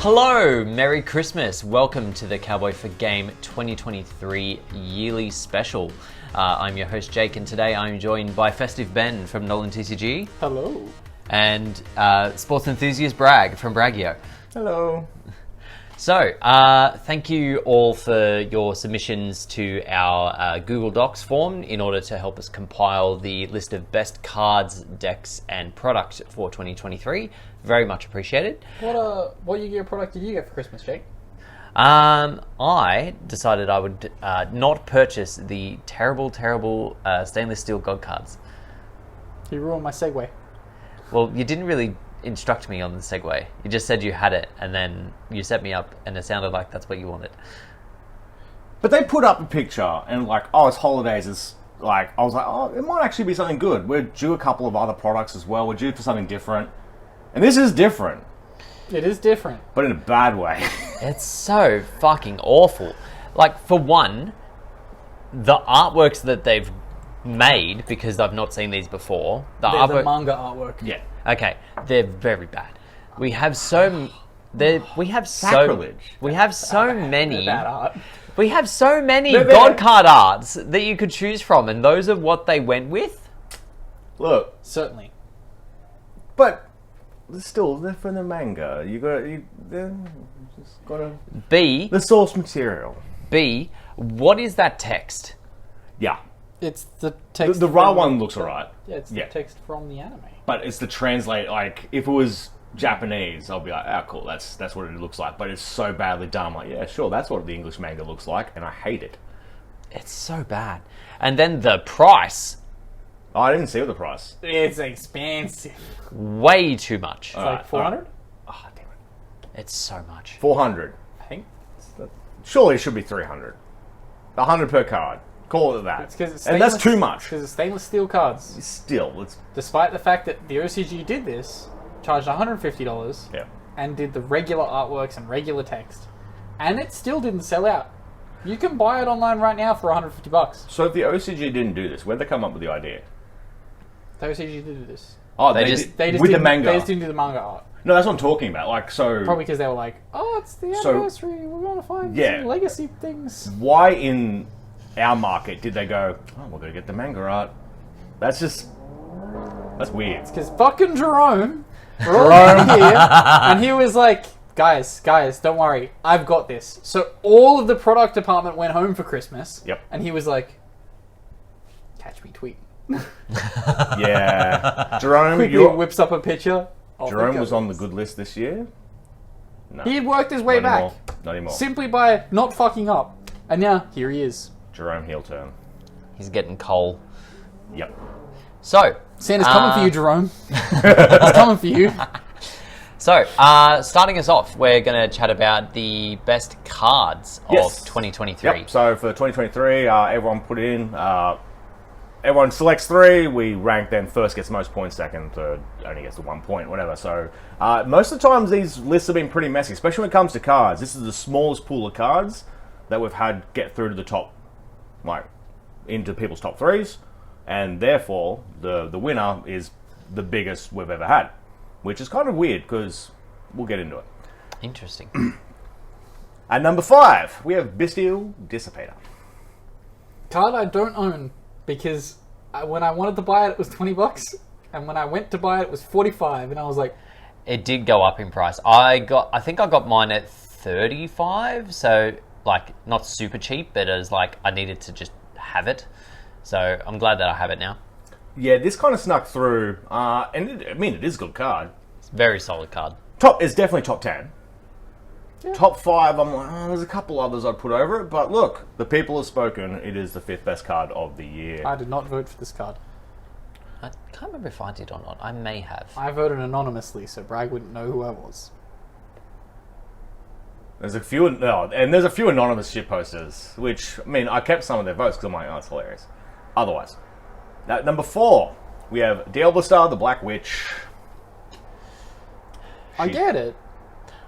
Hello, Merry Christmas. Welcome to the Cowboy4Game 2023 yearly special. I'm your host Jake, and today I'm joined by Festive Ben from NolanTCG. Hello. And sports enthusiast Bragg from Braggio. Hello. So, thank you all for your submissions to our Google Docs form in order to help us compile the list of best cards, decks, and product for 2023. Very much appreciated. What Yu-Gi-Oh product did you get for Christmas, Jake? I decided I would not purchase the terrible stainless steel God cards. You ruined my segue. Well, you didn't really instruct me on the segue. You just said you had it, and then you set me up, and it sounded like that's what you wanted. But they put up a picture, and like, oh, it's holidays. It's like, I was like, oh, it might actually be something good. We're due a couple of other products as well. We're due for something different. And this is different. It is different. But in a bad way. It's so fucking awful. Like, for one, the artworks that they've made, because I've not seen these before. The manga artwork. Yeah. Okay, they're very bad. We have so Sacrilege. We have so many Bad art. We have so many They're God card arts that you could choose from, and those are what they went with. Look, Certainly. but still, they're from the manga. Just gotta B, the source material. what is that text? Yeah. It's the text. The raw one looks alright. Yeah, it's the text from the anime. But it's the translate, like, if it was Japanese, I'll be like, oh, cool, that's what it looks like. But it's so badly done. I'm like, yeah, sure, that's what the English manga looks like, and I hate it. It's so bad. And then the price, Oh, I didn't see the price. It's expensive. way too much. It's like 400, Oh, damn it. It's so much. 400. I think. Surely it should be 300. 100 per card. Call it that. It's because it's and that's too much. Because it's stainless steel cards. Still, it's... Despite the fact that the OCG did this, charged $150, Yeah. and did the regular artworks and regular text, and it still didn't sell out. You can buy it online right now for $150. So if the OCG didn't do this, where'd they come up with the idea? The OCG did this. Oh, They they just- did, They just with the didn't- manga. They just didn't do the manga art. No, that's what I'm talking about. Like, so... Probably because they were like, oh, it's the So- anniversary. We're going to find Yeah. some legacy things. Why in our market did they go, oh, we're going to get the manga art? That's just... That's weird. Because fucking Jerome, we're all here, and he was like, guys, don't worry. I've got this. So all of the product department went home for Christmas. Yep. And he was like, catch me tweeting. Yeah. Jerome, Quickly whips up a picture. I'll Jerome think was of on the this. good list this year? No. He had worked his way Not back. anymore. Not anymore. Simply by not fucking up. And now, here he is. Jerome heel turn. He's getting coal. Yep. So, Santa's coming for you, Jerome. He's coming for you. So, starting us off, we're going to chat about the best cards Yes. of 2023. Yep. So for 2023, everyone put in... everyone selects 3. We rank them. First gets the most points. Second, third only gets the 1 point. Whatever. So most of the times these lists have been pretty messy, especially when it comes to cards. This is the smallest pool of cards that we've had get through to the top, like into people's top 3s, and therefore the winner is the biggest we've ever had, which is kind of weird because we'll get into it. Interesting. At number 5, we have Bestial Dissipator. Card I don't own because when I wanted to buy it, it was $20, and when I went to buy it, it was $45, and I was like, It did go up in price. I think I got mine at 35, so like not super cheap, but it was like I needed to just have it. So I'm glad that I have it now. Yeah, this kind of snuck through, and it is a good card. It's a very solid card. It's definitely top 10. Yeah. Top 5, I'm like, there's a couple others I'd put over it, but look, the people have spoken. It is the 5th best card of the year. I did not vote for this card. I can't remember if I did or not. I may have. I voted anonymously, so Bragg wouldn't know who I was. There's a few anonymous shit posters, which, I mean, I kept some of their votes because I'm like, oh, it's hilarious. Otherwise, at number 4, we have Diablo the Black Witch. I get it.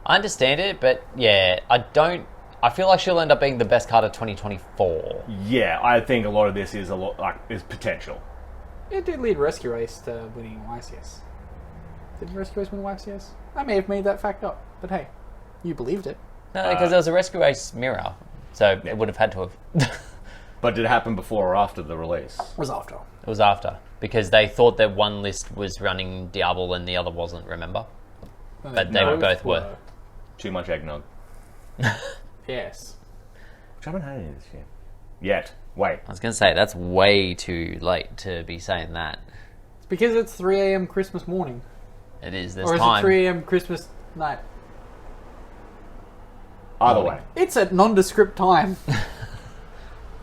I understand it, but yeah, I feel like she'll end up being the best card of 2024. Yeah, I think a lot of this is is potential. It did lead Rescue Race to winning YCS. Did Rescue Race win YCS? I may have made that fact up, but hey. You believed it. No, because there was a Rescue Ace mirror, so it would have had to have. But did it happen before or after the release? It was after. It was after, because they thought that one list was running Diablo and the other wasn't, remember? But they both were. Too much eggnog. Yes. Which I haven't had any this year. Yet. Wait. I was going to say, that's way too late to be saying that. It's because it's 3 a.m. Christmas morning. It is, there's Or is time. it 3 a.m. Christmas night? Either way. It's at nondescript time.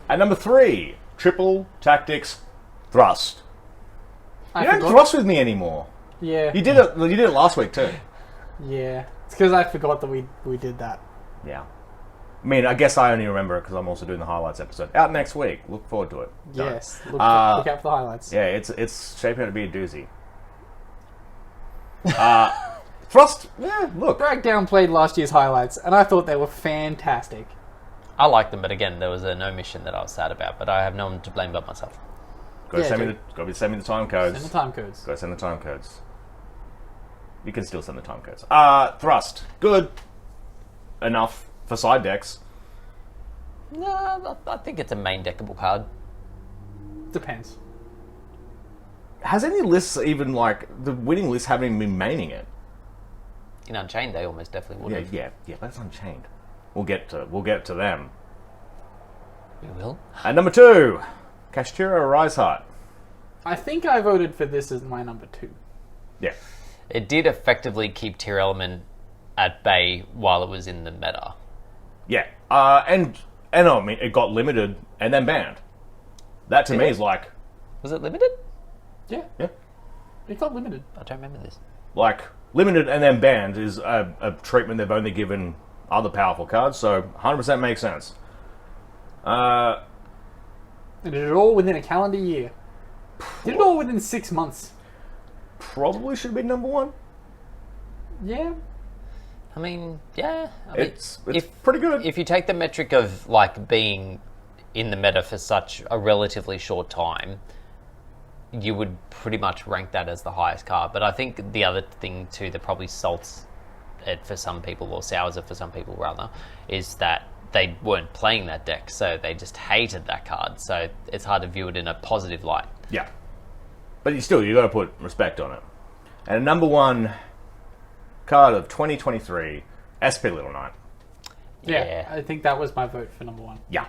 At number 3, Triple Tactics Thrust. I You don't forgot. thrust with me anymore. Yeah. You did it. You did it last week too. Yeah. It's because I forgot that we did that. Yeah. I mean, I guess I only remember it because I'm also doing the highlights episode. Out next week. Look forward to it. Yes. Look out for the highlights. Yeah, it's shaping out to be a doozy. Thrust. Yeah, look. Dragdown played last year's highlights, and I thought they were fantastic. I like them, but again, there was an omission that I was sad about, but I have no one to blame but myself. Go Yeah, send me dude. send me the time codes. Send the time codes. Go send the time codes. You can still send the time codes. Thrust. Good. Enough for side decks. No, I think it's a main deckable card. Depends. Has any lists even, like, the winning lists haven't even been maining it? In Unchained, they almost definitely would have. Yeah, but it's Unchained. We'll get to them. We will. At number 2, Kashtira Riseheart. I think I voted for this as my number 2. Yeah. It did effectively keep Tier Element at bay while it was in the meta. Yeah. And I mean, it got limited and then banned. That to me is like, Was it limited? Yeah. yeah, It got limited. I don't remember this. like limited and then banned is a treatment they've only given other powerful cards, so 100% makes sense. And did it all within a calendar year. Did it all within 6 months. Probably should be number 1. Yeah. I mean, yeah. I mean, It's pretty good. if you take the metric of like being in the meta for such a relatively short time, you would pretty much rank that as the highest card. But I think the other thing too that probably salts it for some people, or sours it for some people rather, is that they weren't playing that deck, so they just hated that card. So it's hard to view it in a positive light. Yeah. But you got to put respect on it. And number 1 card of 2023, SP Little Knight. Yeah. I think that was my vote for number 1. Yeah.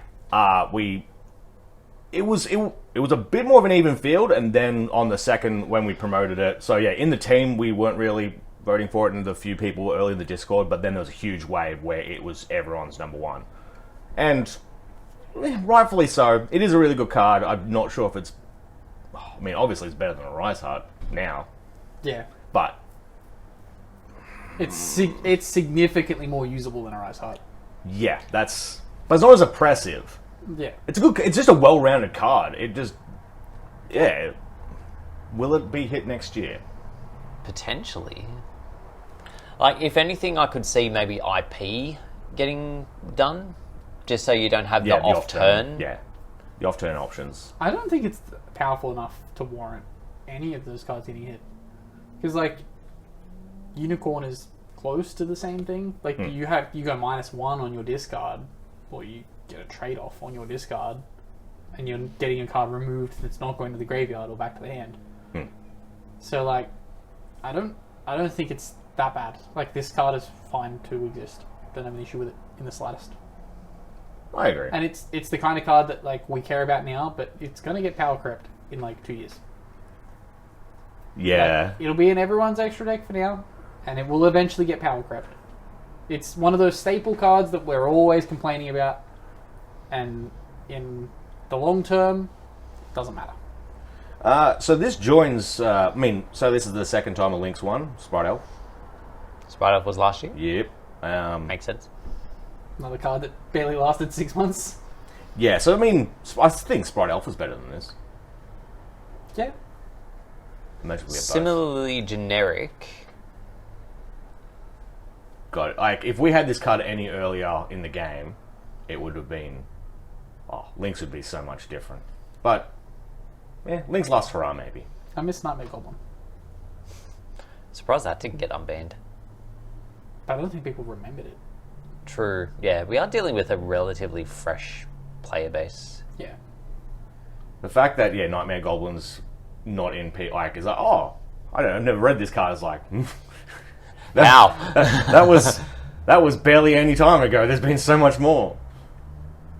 It was a bit more of an even field, and then on the second when we promoted it. So yeah, in the team we weren't really voting for it, and the few people early in the Discord, but then there was a huge wave where it was everyone's number 1. And rightfully so. It is a really good card. I'm not sure if it's... I mean, obviously it's better than a Riseheart now, Yeah. but It's significantly more usable than a Riseheart. yeah, that's... But it's not as oppressive. Yeah. It's just a well-rounded card. It just... Yeah. Will it be hit next year? Potentially. Like, if anything, I could see maybe IP getting done, just so you don't have the off-turn. Yeah. The off-turn options. I don't think it's powerful enough to warrant any of those cards getting hit. Because, like, Unicorn is close to the same thing. Like, you go -1 on your discard, or you get a trade-off on your discard, and you're getting a card removed that's not going to the graveyard or back to the hand. So, like, I don't think it's that bad. Like, this card is fine to exist. Don't have an issue with it in the slightest. I agree. And it's the kind of card that, like, we care about now, but it's going to get power crept in, like, 2 years. Yeah. Like, it'll be in everyone's extra deck for now, and it will eventually get power crept. It's one of those staple cards that we're always complaining about, and in the long term, it doesn't matter. So this joins... so this is the second time a Lynx won. Sprite Elf. Sprite Elf was last year. Yep. Makes sense. Another card that barely lasted 6 months. Yeah, so I mean, I think Sprite Elf is better than this. Yeah. Imagine we get both. Similarly generic. Got it. Like, if we had this card any earlier in the game, it would have been... Oh, Lynx would be so much different. But, yeah, Lynx Last Hurrah, maybe. I miss Nightmare Goblin. Surprised that didn't get unbanned. But I don't think people remembered it. True. Yeah, we are dealing with a relatively fresh player base. Yeah. The fact that Nightmare Goblin's not in is like, oh, I don't know, I've never read this card. It's like, Wow. that was barely any time ago. There's been so much more.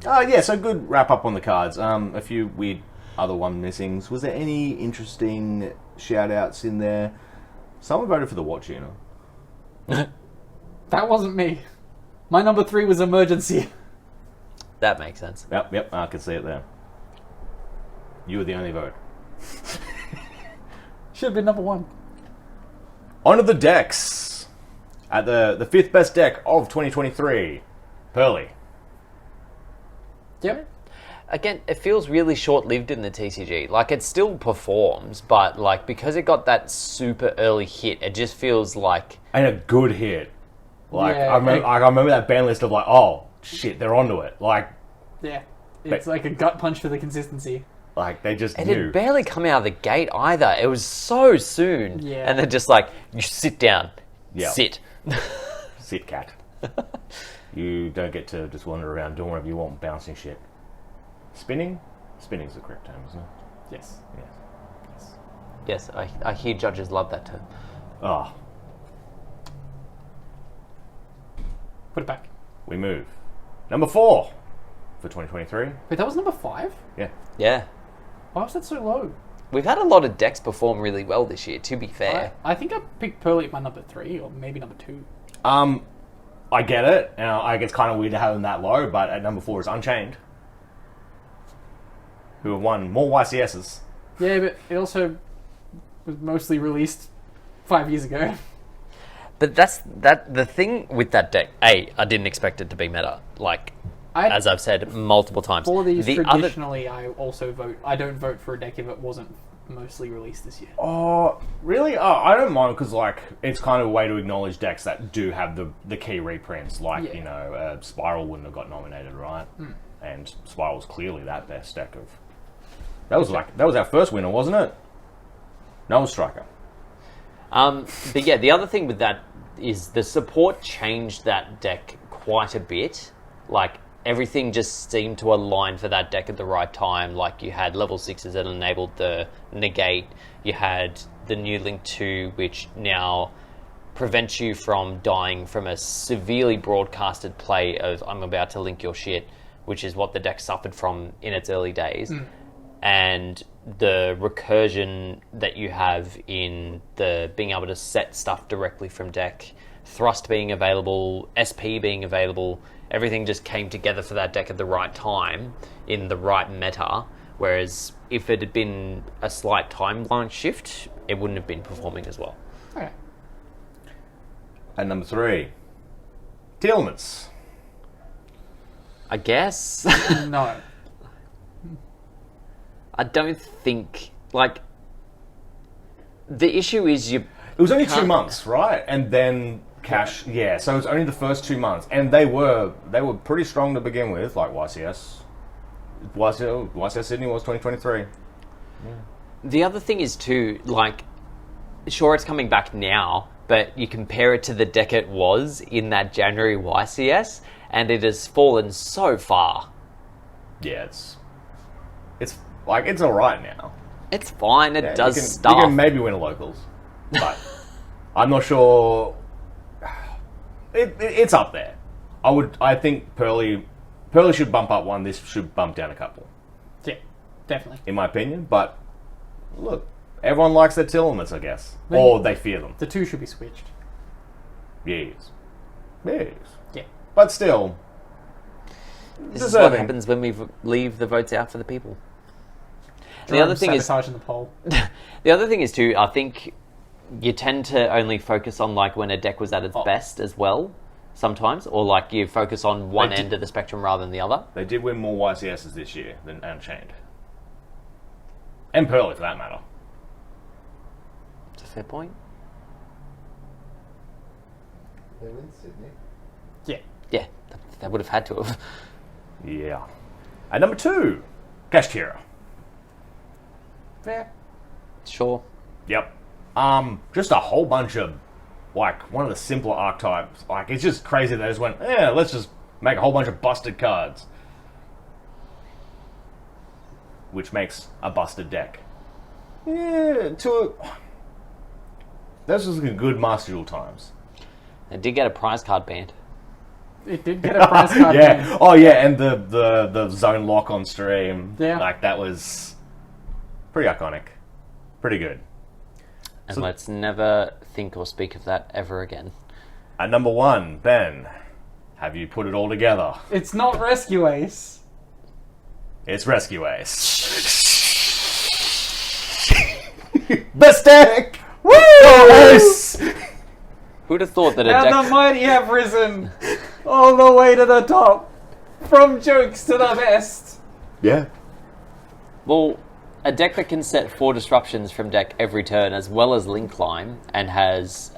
So good wrap up on the cards. A few weird other one missings. Was there any interesting shout outs in there? Someone voted for the Watch Unit. That wasn't me. My number 3 was Emergency. That makes sense. Yep, I can see it there. You were the only vote. Should have been number 1. On to the decks. At the 5th best deck of 2023, Pearly. Yep. Again, it feels really short-lived in the TCG. Like, it still performs, but, like, because it got that super early hit, it just feels like... And a good hit. Like, Yeah, I remember that ban list of like, oh, shit, they're onto it. Like, Yeah. It's like a gut punch for the consistency. like they just It knew. had barely come out of the gate either. It was so soon. Yeah. And then just like, you sit down. Yeah. Sit. Sit, cat. You don't get to just wander around doing whatever you want, bouncing shit. Spinning? Spinning's the correct term, isn't it? Yes. Yes. Yes, I hear judges love that term. Oh, Put it back. we move. Number 4 for 2023. Wait, that was number 5? Yeah. Yeah. Why was that so low? We've had a lot of decks perform really well this year, to be fair. I think I picked Pearly at my number 3, or maybe number 2. I get it. I guess it's kind of weird to have them that low, but at number 4 is Unchained, who have won more YCSs. Yeah, but it also was mostly released 5 years ago. But the thing with that deck, I didn't expect it to be meta. Like, as I've said multiple times. For these, the traditionally, I also vote. I don't vote for a deck if it wasn't mostly released this year. Oh, really? Oh, I don't mind because like it's kind of a way to acknowledge decks that do have the key reprints. Like Spiral wouldn't have got nominated, right? And Spiral's clearly that best deck of. That was our first winner, wasn't it? Noel Striker. But yeah, the other thing with that is the support changed that deck quite a bit. Like, everything just seemed to align for that deck at the right time. Like, you had level 6s that enabled the negate. You had the new Link 2, which now prevents you from dying from a severely broadcasted play of I'm about to link your shit, which is what the deck suffered from in its early days. And the recursion that you have in the being able to set stuff directly from deck, Thrust being available, SP being available, everything just came together for that deck at the right time in the right meta. Whereas if it had been a slight timeline shift, it wouldn't have been performing as well. Okay. And number 3, Telements. I guess. No. I don't think, like, the issue is It was only 2 can't- months, right? And then Cash, yeah. So it was only the first 2 months, and they were pretty strong to begin with, like YCS. YCS Sydney was 2023. The other thing is too, like, sure it's coming back now, but you compare it to the deck it was in that January YCS, and it has fallen so far. Yeah, it's like it's all right now. It's fine, it Yeah, does you can, stuff. You can maybe win a locals, but I'm not sure. It's up there. I think Pearly should bump up one. This should bump down a couple, Yeah, definitely. in my opinion. But look, everyone likes their Telements, I guess, Maybe. or they fear them. The 2 should be switched. Yes. Yeah. But still, This is what deserving. happens when we leave the votes out for the people. The Jerome other thing is, sabotaging the poll. the other thing is too, I think you tend to only focus on like when a deck was at its best as well, sometimes, or like you focus on one end of the spectrum rather than the other. They did win more YCSs this year than Unchained, and Pearly for that matter. It's a fair point. They win Sydney. Yeah. Yeah, they would have had to have. Yeah. And number 2, Kashtira. Fair. Sure. Yep. Just a whole bunch of like one of the simpler archetypes. Like it's just crazy they just went, yeah, let's just make a whole bunch of busted cards, which makes a busted deck. Yeah, those was good Master Duel times. They did get a prize card banned. It did get a prize card. Yeah. Game. Oh yeah, and the zone lock on stream. Yeah. Like that was pretty iconic. Pretty good. And So- let's never think or speak of that ever again. At number 1, Ben, have you put it all together? It's not Rescue Ace. It's Rescue Ace. Best deck! Woo! Ace! Who'd have thought that a And the deck... mighty have risen all the way to the top, from jokes to the best. Yeah. Well, a deck that can set 4 disruptions from deck every turn, as well as Link Climb, and has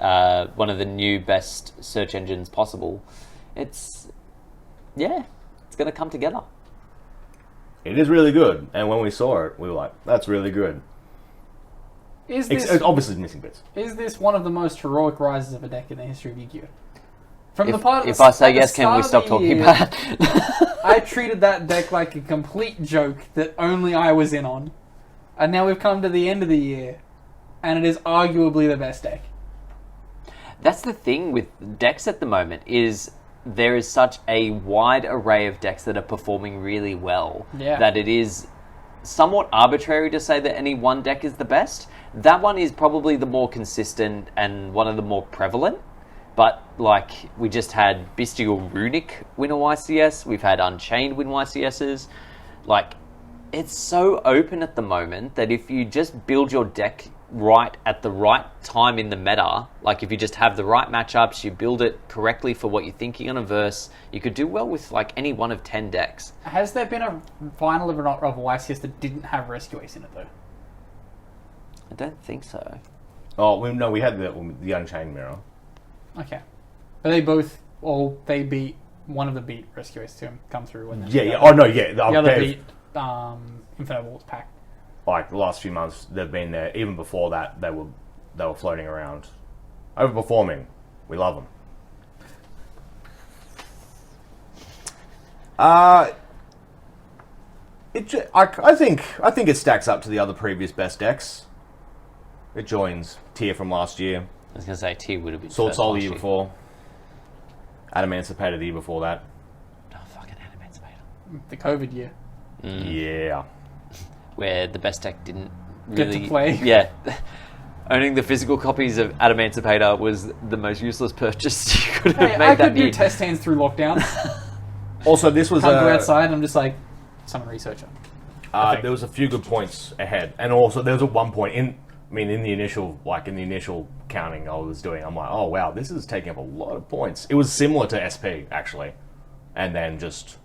one of the new best search engines possible. It's going to come together. It is really good. And when we saw it, we were like, that's really good. Is It's this obviously missing bits. one of the most heroic rises of a deck in the history of Yu-Gi-Oh? From the part If I say at the yes, can we start stop of the talking year, about it? I treated that deck like a complete joke that only I was in on. And now we've come to the end of the year, and it is arguably the best deck. That's the thing with decks at the moment, is there is such a wide array of decks that are performing really well that it is somewhat arbitrary to say that any one deck is the best. That one is probably the more consistent and one of the more prevalent. But, like, we just had Bestial Runic win a YCS. We've had Unchained win YCSs. Like, it's so open at the moment that if you just build your deck right at the right time in the meta, like if you just have the right matchups, you build it correctly for what you're thinking on a verse, you could do well with, like, any one of 10 decks. Has there been a final of a YCS that didn't have Rescue Ace in it, though? I don't think so. Oh, we had the Unchained Mirror. Okay. But they beat, one of the beat Rescue Ace to come through. And then Yeah. Oh, no, yeah. The other beat Infinite Waltz Pack. Like, the last few months, they've been there. Even before that, they were floating around. Overperforming. We love them. I think it stacks up to the other previous best decks. It joins Tier from last year. I was going to say T would have been Sword first Soul the last year before. Adamancipator the year before that. Oh, fucking Adamancipator. The COVID year. Yeah. Where the best deck didn't Get really... to play. Yeah. Owning the physical copies of Adamancipator was the most useless purchase you could have Hey, made I that could do year. test hands through lockdown. Also, this was Can't go outside, and I'm just like, summon researcher. there was a few good points ahead, and also there was at one point in the initial counting I was doing, I'm like, oh wow, this is taking up a lot of points. It was similar to SP actually, and then just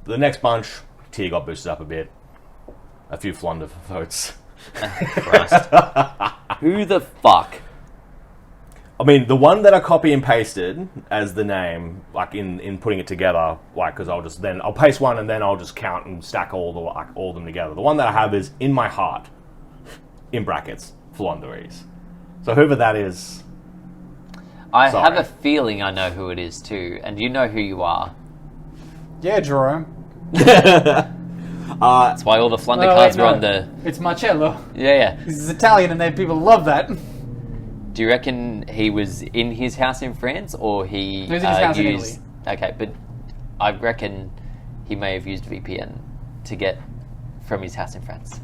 the next bunch, tier got boosted up a bit, a few flunder votes. Christ. Who the fuck? I mean, the one that I copy and pasted as the name, like in putting it together, like because I'll paste one and then I'll just count and stack all of them together. The one that I have is in my heart, in brackets, Flonderies. So whoever that is, I sorry. have a feeling I know who it is too, and you know who you are. Yeah, Jerome. That's why all the Flunder Oh, cards wait, were no. on the... It's Marcello. Yeah. He's Italian, and then people love that. Do you reckon he was in his house in France, or he He was in his house in used... Okay, but I reckon he may have used VPN to get from his house in France.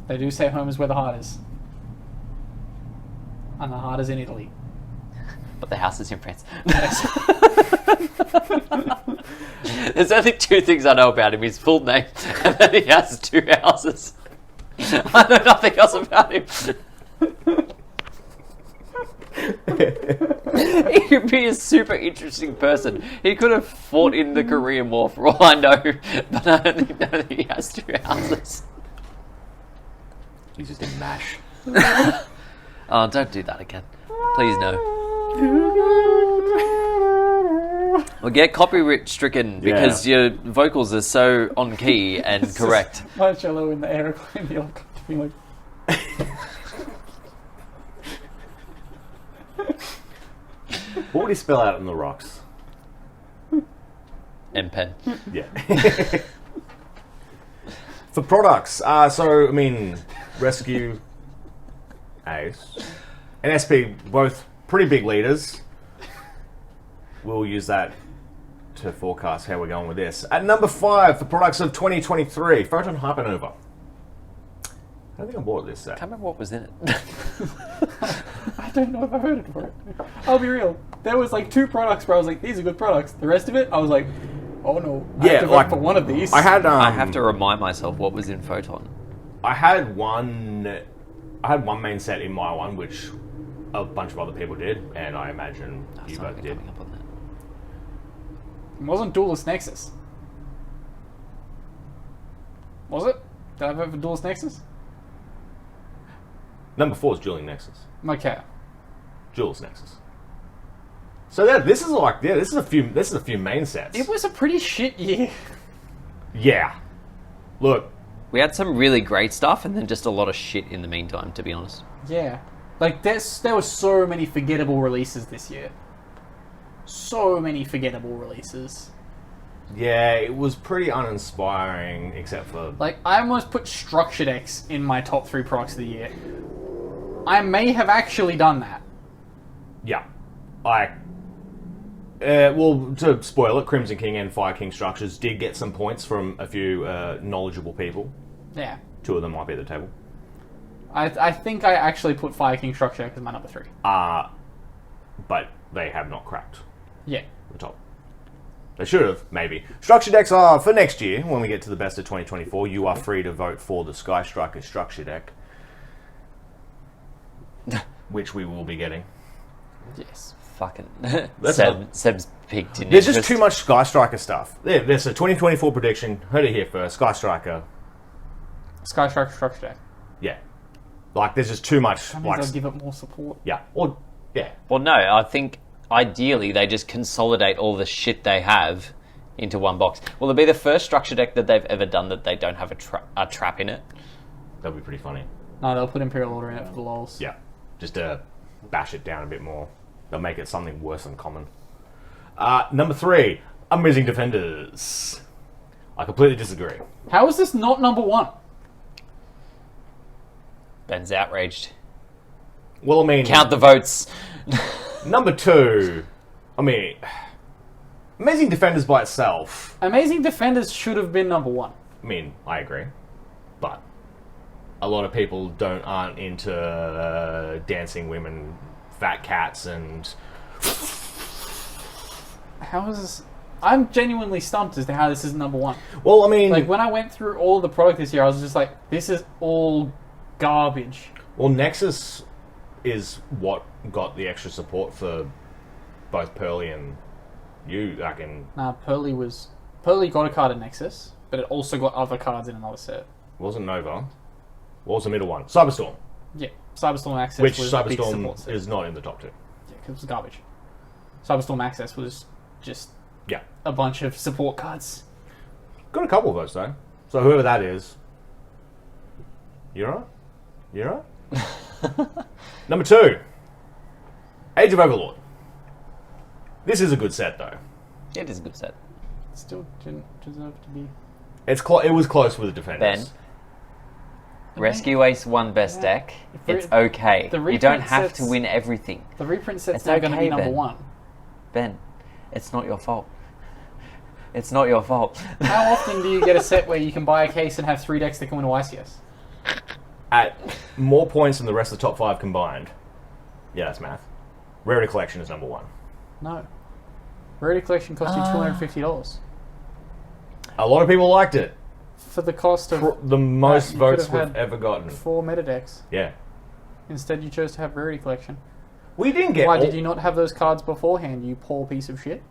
They do say home is where the heart is. And the heart is in Italy. But the house is in France. There's only 2 things I know about him: his full name, and then he has 2 houses. I know nothing else about him. He'd be a super interesting person. He could have fought in the Korean War for all I know, but I don't know that he has 2 houses. he's just in MASH. Oh, don't do that again. Please no. Well, get copyright stricken because your vocals are so on key and correct. Marcello in the aeroplane, the helicopter being like... What would he spell out in the rocks? M-Pen. Yeah. For products, Rescue, Ace, and SP, both pretty big leaders. We'll use that to forecast how we're going with this. At number 5 for products of 2023, Photon Hypernova. I don't think I bought this set. I can't remember what was in it. I don't know if I heard it for it. I'll be real. There was like 2 products where I was like, these are good products. The rest of it, I was like, oh no. I have to vote for one of these. I had. I have to remind myself what was in Photon. I had one main set in my one, which a bunch of other people did, and I imagine you Sorry, both did. coming up on that. It wasn't Duelist Nexus. Was it? Did I vote for Duelist Nexus? Number 4 is Dueling Nexus. Okay. Duelist Nexus. So yeah, this is a few main sets. It was a pretty shit year. Yeah. Look, We had some really great stuff and then just a lot of shit in the meantime, to be honest. Yeah. Like, there were so many forgettable releases this year. So many forgettable releases. yeah, it was pretty uninspiring, except for Like, I almost put Structured X in my top 3 products of the year. I may have actually done that. yeah, well, to spoil it, Crimson King and Fire King structures did get some points from a few knowledgeable people. Yeah. 2 of them might be at the table. I think I actually put Fire King Structured X as my number 3. But they have not cracked Yeah. the top. They should have, maybe. Structure decks are for next year, when we get to the best of 2024. You are free to vote for the Sky Striker structure deck, which we will be getting. Yes. Fucking That's Seb's picked in There's interest. just too much Sky Striker stuff. There's a 2024 prediction. Heard it here first. Sky Striker. Sky Striker Structured X. Yeah. Like, there's just too much. That means I'll give it more support. Yeah. Or, yeah. Well, no, I think ideally they just consolidate all the shit they have into one box. Will it be the first structure deck that they've ever done that they don't have a trap in it? That'd be pretty funny. No, they'll put Imperial Order in it for the lols. Yeah. Just to bash it down a bit more. They'll make it something worse than common. Number 3, Amazing Defenders. I completely disagree. How is this not number 1? Ben's outraged. Well, I mean... Count the votes. Number 2, Amazing Defenders by itself. Amazing Defenders should have been number 1. I agree. But a lot of people aren't into dancing women, fat cats, and... How is this? I'm genuinely stumped as to how this is number 1. Well, Like, when I went through all the product this year, I was just like, this is all garbage. Well, Nexus is what got the extra support for both Pearly and you. Nah, Pearly got a card in Nexus, but it also got other cards in another set. Wasn't Nova. What was the middle one? Cyberstorm. Yeah, Cyberstorm Access Which was a big support Cyberstorm set. is not in the top 2. Yeah, because it was garbage. Cyberstorm Access was just Yeah. a bunch of support cards. Got a couple of those, though. So whoever that is... You alright? You alright? Number 2. Age of Overlord. This is a good set, though. It is a good set. It still didn't deserve to be. It was close with the Defenders. Ben, Rescue Ace won best deck. It's okay. the You don't reprint have to sets- win everything. The reprint set's It's now going to okay, be number Ben. 1. Ben, it's not your fault. It's not your fault. How often do you get a set where you can buy a case and have 3 decks that come into ICS? At more points than the rest of the top 5 combined. Yeah, that's math. Rarity Collection is number 1. No. Rarity Collection costs you $250. A lot of people liked it. For the cost of The most you votes could have we've had ever gotten. 4 meta decks. Yeah. Instead, you chose to have Rarity Collection. We didn't get Why all- did you not have those cards beforehand, you poor piece of shit?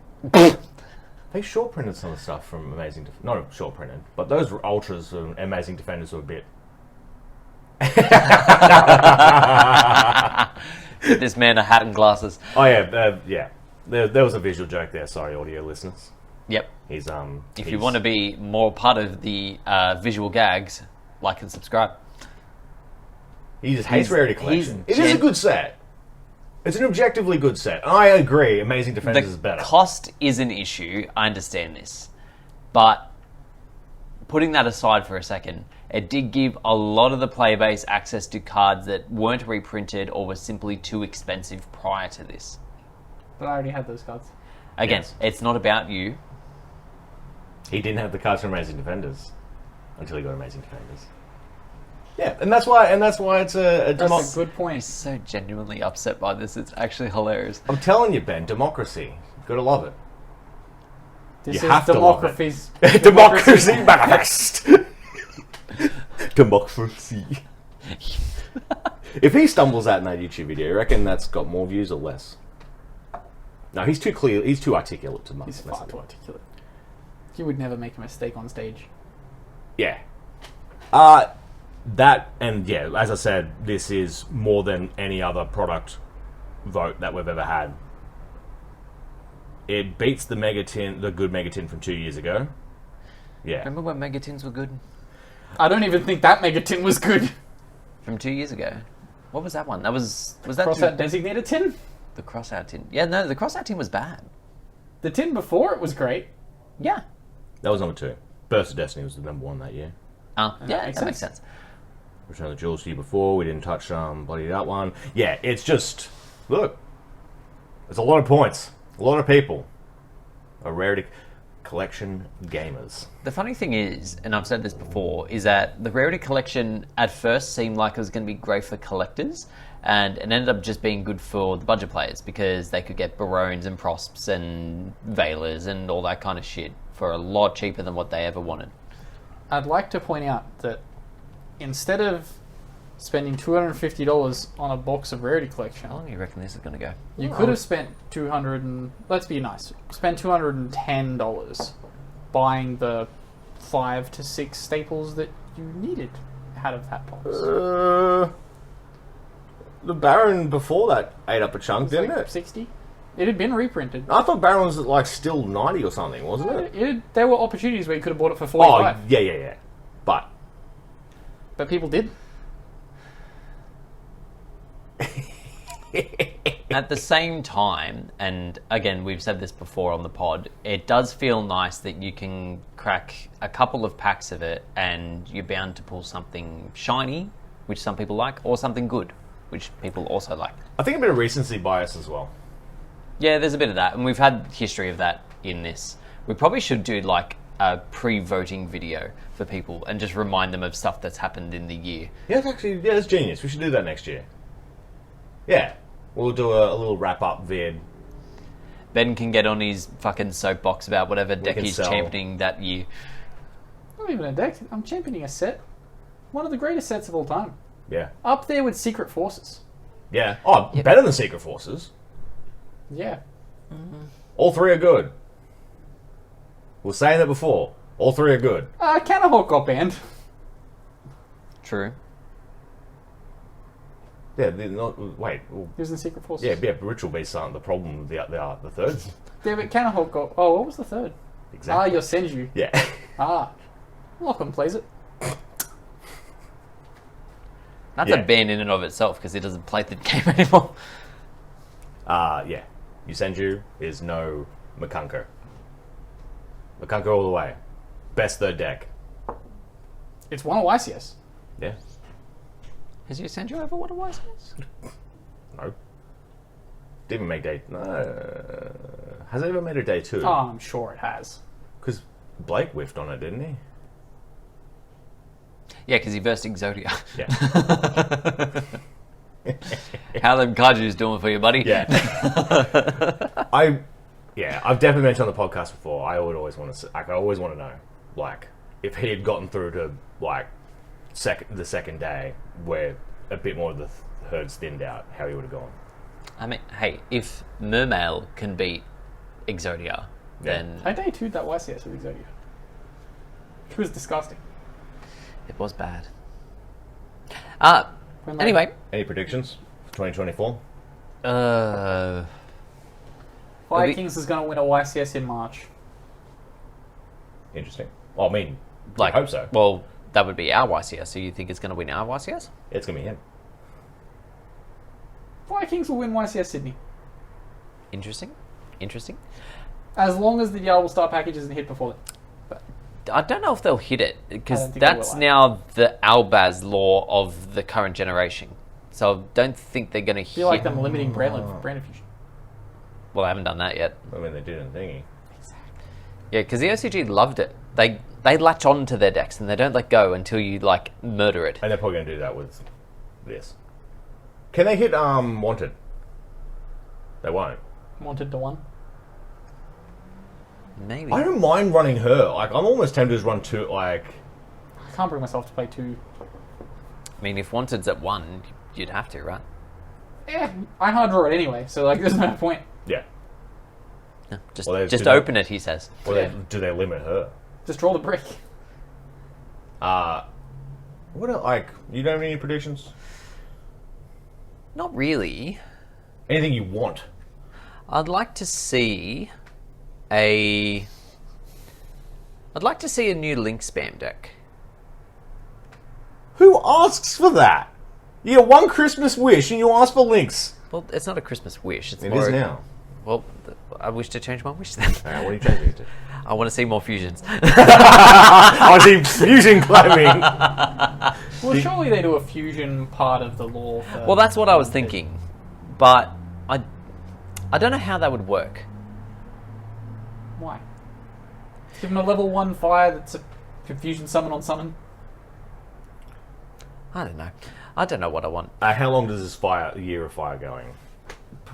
They short printed some of the stuff from Amazing not short printed, but those ultras of Amazing Defenders were a bit. Give this man a hat and glasses. Oh yeah, yeah. There was a visual joke there. Sorry, audio listeners. Yep. He's If you want to be more part of the visual gags, like and subscribe. he just hates Rarity Collection. It is a good set. It's an objectively good set. I agree, Amazing Defenders is better. The cost is an issue. I understand this. But putting that aside for a second, it did give a lot of the player base access to cards that weren't reprinted or were simply too expensive prior to this. But I already had those cards. Again, Yes. it's not about you. He didn't have the cards for Amazing Defenders until he got Amazing Defenders. Yeah, and that's why it's a That's a good I'm point. so genuinely upset by this. It's actually hilarious. I'm telling you, Ben, democracy. Gotta love it. This You is have to love it. democracy's Democracy manifest. Democracy. If he stumbles out in that YouTube video, you reckon that's got more views or less? No, he's too clear. He's too articulate to He's mess far up. too articulate. He would never make a mistake on stage. Yeah. That, and yeah, as I said, this is more than any other product vote that we've ever had. It beats the Megatin, the good Megatin from 2 years ago. Yeah. Remember when Megatins were good? I don't even think that Megatin was good. From 2 years ago. What was that one? That was that Cross out designated tin? the crossout tin? Yeah, no, the crossout tin was bad. The tin before it was great. Yeah. That was number 2. Burst of Destiny was the number 1 that year. Yeah, makes that makes sense. sense. Return of the Jewels to you before. We didn't touch bloody that one. Yeah, it's just, look, it's a lot of points. A lot of people are rarity collection gamers. The funny thing is, and I've said this before, is that the Rarity Collection at first seemed like it was going to be great for collectors, and it ended up just being good for the budget players because they could get Barones and Prosps and Veilers and all that kind of shit for a lot cheaper than what they ever wanted. I'd like to point out that instead of spending $250 on a box of Rarity Collection, How long do you reckon this is going to go? you could have spent let's be nice, spend $210 buying the 5 to 6 staples that you needed out of that box. The Baron before that ate up a chunk, It's didn't like it? 60. It had been reprinted. I thought Baron was like still 90 or something, wasn't it? There were opportunities where you could have bought it for Oh, 45, yeah. But but people didn't. At the same time, and again, we've said this before on the pod, it does feel nice that you can crack a couple of packs of it and you're bound to pull something shiny, which some people like, or something good, which people also like. I think a bit of recency bias as well. Yeah, there's a bit of that, and we've had history of that in this. We probably should do like a pre-voting video for people and just remind them of stuff that's happened in the year. Yeah, it's genius. We should do that next year. Yeah, we'll do a little wrap-up vid. Ben can get on his fucking soapbox about whatever deck can he's sell. championing that year. Not even a deck. I'm championing a set. One of the greatest sets of all time. Yeah. Up there with Secret Forces. Yeah. Oh, better than Secret Forces. Yeah. All 3 are good. We were saying that before. All 3 are good. Canahawk got banned. True. Yeah, they're not... Wait. Well, He was in Secret Forces. yeah, Ritual Beasts aren't the problem. They are the thirds. Yeah, but Canahawk got... Oh, what was the third? Exactly. Your Senju. Yeah. Lachlan plays it. That's Yeah. a ban in and of itself because he doesn't play the game anymore. Yeah. Yusenju is no Makunko. Makunko all the way. Best third deck. It's one of YCS. Yeah. Has you sent you over what a wise is? No. Didn't even make day... No. Has it ever made a day 2? Oh, I'm sure it has. Because Blake whiffed on it, didn't he? Yeah, because he versed Exodia. Yeah. How them kaiju's doing for you, buddy? Yeah. I've definitely mentioned on the podcast before. I would always want to. I always want to know, like, if he had gotten through to like the second day, where a bit more of the herd's thinned out, how he would have gone. I mean, hey, if Mermail can beat Exodia, then I day 2'd that YCS with Exodia. Which was disgusting. it was bad. When they- Anyway, Any predictions for 2024? Vikings is going to win a YCS in March. Interesting. Well, I mean, like, I hope so. Well, that would be our YCS. So you think it's going to win our YCS? It's gonna be him. Vikings will win YCS Sydney. Interesting. As long as the Diablo Star package isn't hit before then. I don't know if they'll hit it, because think they that's will, now the Albaz law of the current generation. So I don't think they're going to hit... I feel like them limiting brand fusion. Well, I haven't done that yet. I mean, they did in Thingy. Yeah, because the OCG loved it. They latch on to their decks and they don't let go until you, like, murder it. And they're probably going to do that with this. Can they hit Wanted? They won't. Wanted to 1. Maybe. I don't mind running her. Like, I'm almost tempted to just run 2, like... I can't bring myself to play 2. I mean, if Wanted's at 1, you'd have to, right? Yeah, I hard draw it anyway, so like there's no point. Yeah. No, just Well, open it, he says. Or Yeah. do they limit her? Just draw the brick. What are, like, you don't have any predictions? Not really. Anything you want? I'd like to see a new Link spam deck. Who asks for that? You get one Christmas wish and you ask for links. Well, it's not a Christmas wish. It's It more is now. Well, I wish to change my wish then. What are you changing it to? I want to see more fusions. I see fusion climbing. Well, surely they do a fusion part of the lore. For Well, that's what I was thinking, but I don't know how that would work. Why? Give them a level 1 fire that's a confusion summon on summon. I don't know. I don't know what I want. How long does this year of fire going?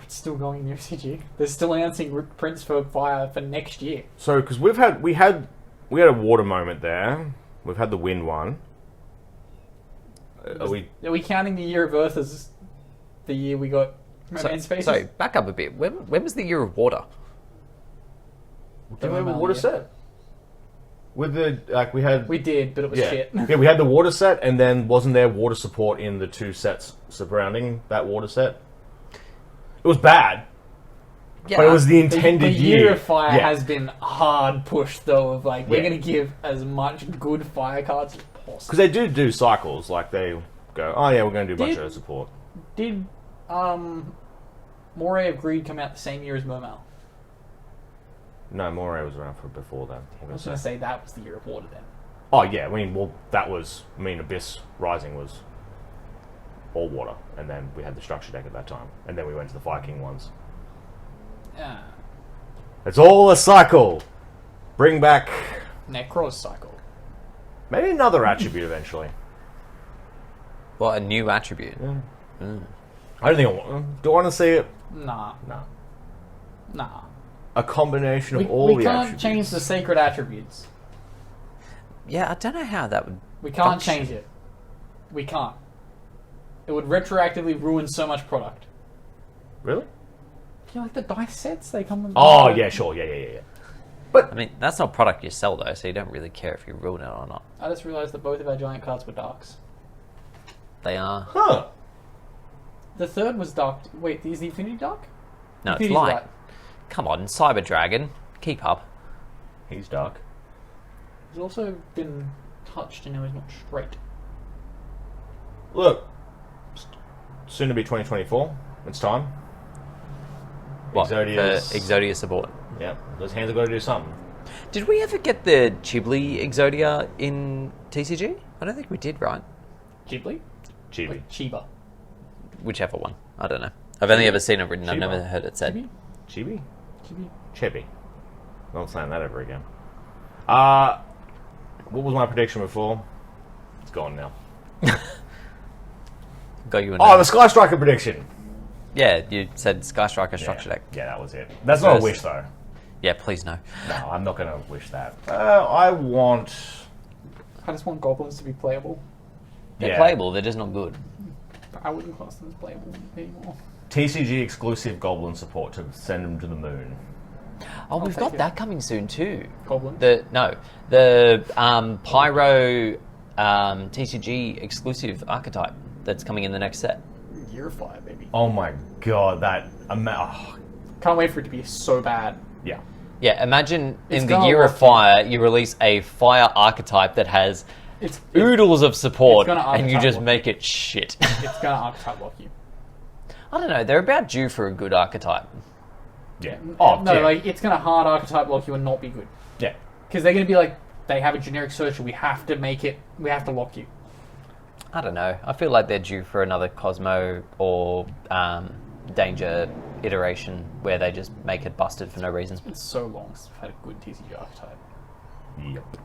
It's still going in the OCG. They're still announcing prints for fire for next year. So, because we had a water moment there. We've had the wind one. Are we? Are we counting the year of Earth as the year we got Romance Spaces? So back up a bit. When was the year of water? Did we have a water set? With the we had. We did, but it was shit. Yeah, we had the water set, and then wasn't there water support in the 2 sets surrounding that water set? It was bad, Yeah, but it was the intended the year of fire has been hard pushed though. Of like we're Yeah. going to give as much good fire cards as possible. because they do cycles. Like they go, oh yeah, we're going to do a bunch Did- of support. Did Moray of Greed come out the same year as Mermail? No, Moray was around for before that. I was going to say that was the year of water then. Oh yeah, I mean, well, that was. I mean, Abyss Rising was all water, and then we had the structure deck at that time, and then we went to the Fire King ones. Yeah. It's all a cycle. Bring back Necros cycle. maybe another attribute eventually. Well, a new attribute. I don't think I want. Do I want to see it? Nah. No. A combination of all we the can't attributes. change the sacred attributes. Yeah, I don't know how that would. We can't function. change it. We can't. It would retroactively ruin so much product. Really? You know, like the dice sets, they come. Oh yeah, sure, yeah. I mean, that's not product you sell though, so you don't really care if you ruin it or not. I just realised that both of our giant cards were darks. They are. Huh? The third was dark. Wait, is the Infinity dark? No, it's Infinity's light. light. Come on, Cyber Dragon, keep up. He's dark. He's also been touched and now he's not straight. Look, soon to be 2024. It's time. What? Exodia's- For Exodia support. Yeah, those hands have got to do something. Did we ever get the Ghibli Exodia in TCG? I don't think we did, right? Ghibli? Chibi. Like Chiba. Whichever one. I don't know. I've only ever seen it written. I've Chiba. never heard it said. Chibi? Chibi? Chibi. Chibi. Not saying that ever again. What was my prediction before? It's gone now. Got you. Oh, the Sky Striker prediction. Yeah, you said Sky Striker structure deck. Yeah, that was it. That's not a First. wish though. Yeah, please no. No, I'm not going to wish that. I want. I just want goblins to be playable. They're Yeah. playable. They're just not good. But I wouldn't class them as playable anymore. TCG exclusive Goblin support to send them to the moon. Oh, we've take got it. that coming soon too. Goblins? The Pyro TCG exclusive archetype that's coming in the next set. Year of Fire, baby. Oh my god, that Can't wait for it to be so bad. yeah. Yeah, imagine It's in the gonna Year of work. Fire, you release a fire archetype that has It's oodles of support, it's gonna and you archetype just lock. make it shit. It's gonna archetype lock you. I don't know. They're about due for a good archetype. Yeah. No, yeah. like it's gonna hard archetype lock you and not be good Yeah. because they're gonna be like they have a generic searcher. We have to make it. We have to lock you. I don't know. I feel like they're due for another Cosmo or Danger iteration where they just make it busted for no reason. It's so long since we've had a good TCG archetype. Yep.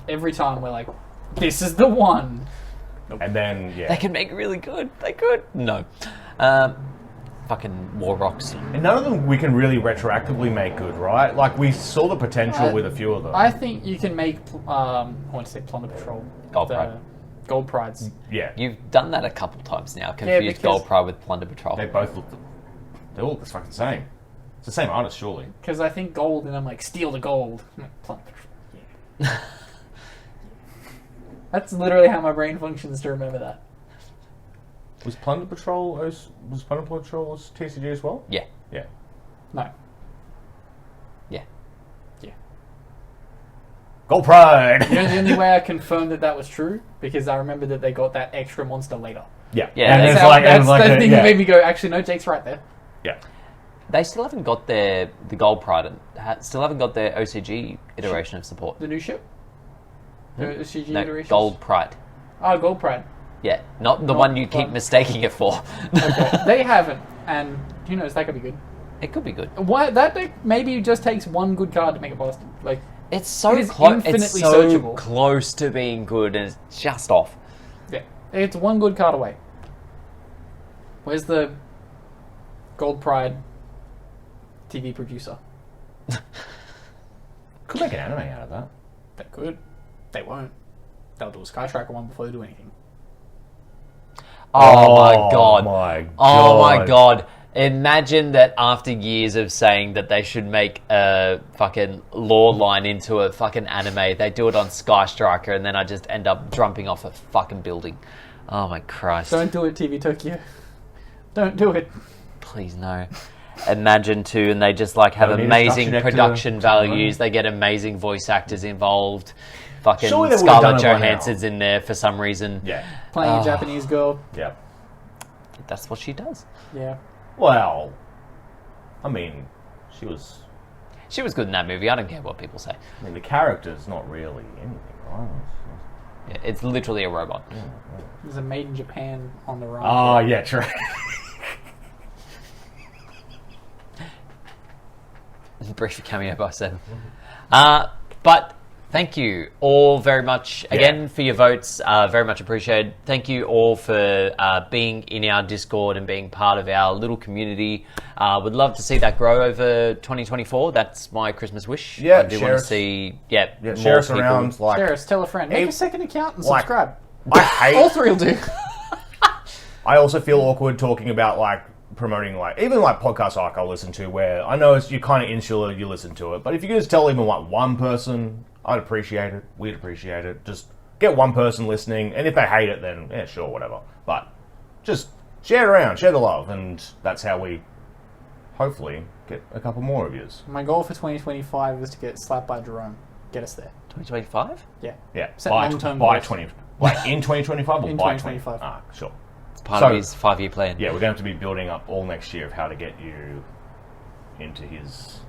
Every time we're like, this is the one. And then, yeah. They can make it really good. They could. No. Fucking War Rocks. And none of them we can really retroactively make good, right? Like, we saw the potential with a few of them. I think you can make, I want to say Plunder Patrol. Gold the Pride. Gold Prides. Yeah. You've done that a couple times now. Confused because- Gold Pride with Plunder Patrol. They both look... They all look the fucking same. It's the same artist, surely. Because I think gold, and I'm like, steal the gold. I'm like, Plunder Patrol. Yeah. That's literally how my brain functions to remember that. Was Plunder Patrol TCG as well? Yeah. Yeah. No. Yeah. Yeah. Gold Pride! You know the only way I confirmed that was true? Because I remember that they got that extra monster later. Yeah. Yeah, And that's it's That's, like, that's like the a- thing yeah. that made me go, actually, no, Jake's right there. Yeah. They still haven't got the Gold Pride. Still haven't got their OCG iteration of support. The new ship? The CG No, iterations? Gold Pride. Oh, Gold Pride. Yeah, not the Not one you keep Pride. mistaking it for. Okay. They haven't, and who knows, that could be good. It could be good. Why that deck maybe just takes one good card to make it busted. Like, It's so It is close. It's infinitely so searchable. close to being good, and it's just off. yeah, it's one good card away. Where's the Gold Pride TV producer? Could make an anime out of that. They could. They won't. They'll do a Sky Tracker one before they do anything. Oh my god. My Oh my god. Imagine that after years of saying that they should make a fucking lore line into a fucking anime, they do it on Sky Striker, and then I just end up jumping off a fucking building. Oh my Christ. Don't do it, TV Tokyo. Don't do it. Please no. Imagine too, and they just like have Don't need a amazing structured production actor. values. They get amazing voice actors involved. Fucking Surely they would've done Scarlett it by now. Johansson's in there for some reason. Yeah. Playing Oh. a Japanese girl. Yeah. That's what she does. Yeah. Well, I mean, she was... She was good in that movie. I don't care what people say. I mean, the character's not really anything, right? Yeah, it's literally a robot. There's a Made in Japan on the run. Oh, yeah, true. Brief cameo by Seven. But thank you all very much again for your votes. Very much appreciated. Thank you all for being in our Discord and being part of our little community. Would love to see that grow over 2024. That's my Christmas wish. Yeah, I do share want to us. see Yeah, more share us people. around, like... Share us, tell a friend. Make Hey, a second account and like- subscribe. I hate... All three will do. I also feel awkward talking about, like, promoting, like, even, like, podcasts like I'll listen to where I know you're kind of insular, you listen to it, but if you could just tell even, like, one person, I'd appreciate it. We'd appreciate it. Just get one person listening, and if they hate it, then, yeah, sure, whatever. But just share it around, share the love, and that's how we hopefully get a couple more of yous. My goal for 2025 is to get slapped by Jerome. Get us there. 2025? Yeah. Yeah, Set by long-term 20... Like, in 2025 or In by 2025. Ah, sure. It's part So- of his 5-year plan. Yeah, we're going to have to be building up all next year of how to get you into his...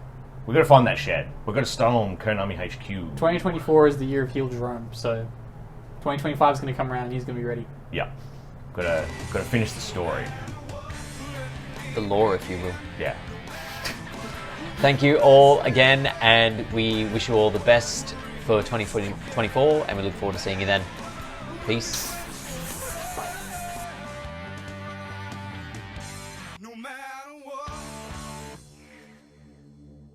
We've got to find that shed. We've got to storm Konami HQ. 2024 is the year of heel Jerome, so 2025 is going to come around and he's going to be ready. Yeah. Got to finish the story. The lore, if you will. Yeah. Thank you all again, and we wish you all the best for 2024, and we look forward to seeing you then. Peace.